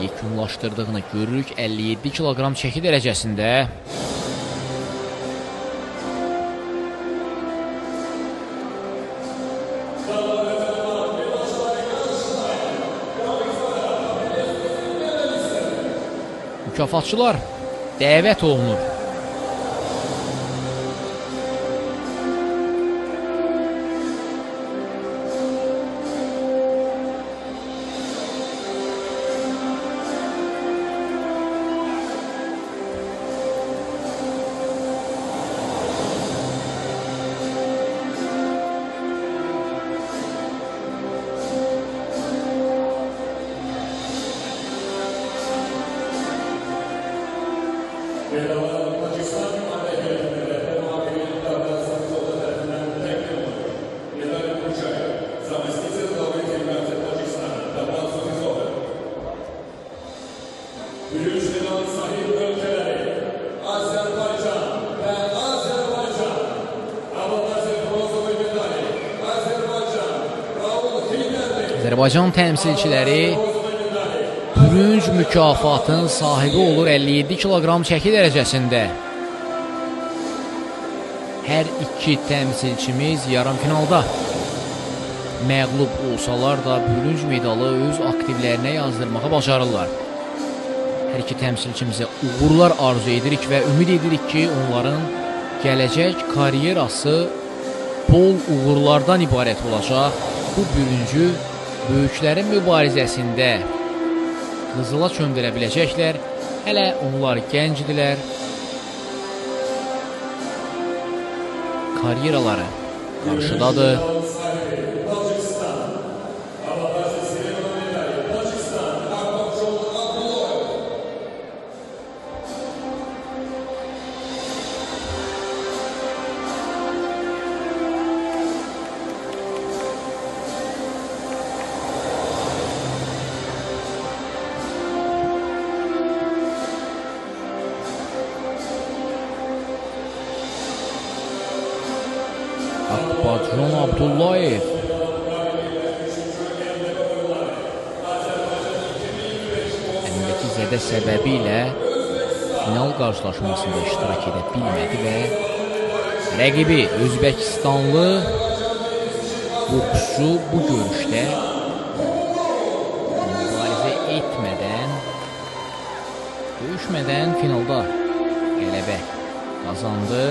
yekunlaşdırdığını görürük 57 kiloqram çəki dərəcəsində. Mükafatçılar dəvət olunur. Azərbaycan təmsilçiləri bürünc mükafatın sahibi olur 57 kiloqram çəki dərəcəsində. Hər iki təmsilçimiz yarım finalda məğlub olsalar da bürünc medalı öz aktivlərinə yazdırmağa bacarırlar. Hər iki təmsilçimizə uğurlar arzu edirik və ümid edirik ki, onların gələcək karyerası bol uğurlardan ibarət olacaq. Bu bürüncü böyüklərin mübarizəsində qızıla çöndürə biləcəklər. Hələ onlar gəncdirlər. Karyeraları qarşıdadır. Akbadron Abdullayev əlindəki zədə səbəbi ilə final qarşılaşmasında iştirak edə bilmədi və rəqibi Özbəkistanlı boksçu bu görüşdə mübarizə döyüşmədən finalda qələbə qazandı.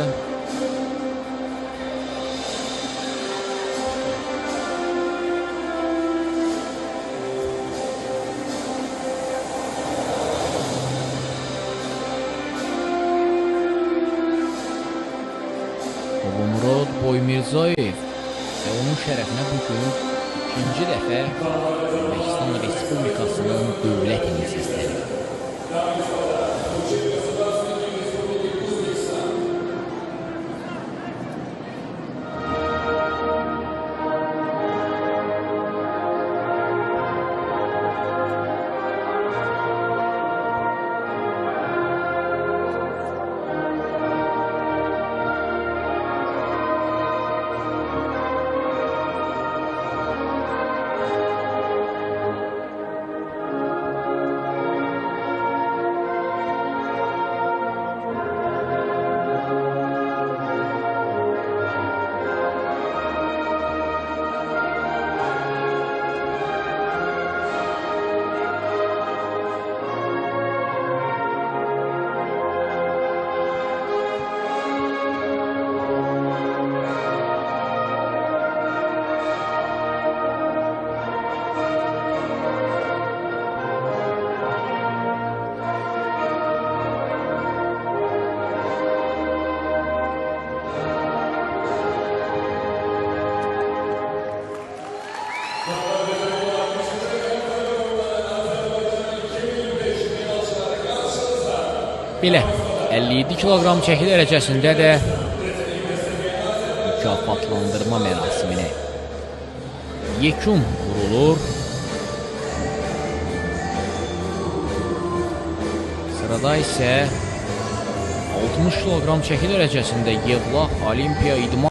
Murad Boymirzayev və onun şərəfinə bugün ikinci dəfə Özbəkistan Respublikasının dövlət himni səslənir. Belə 57 kiloqram çəki dərəcəsində də mükafatlandırma mərasiminə yekun vurulur. Sırada isə 60 kiloqram çəki dərəcəsində Yevlax Olimpiya İdman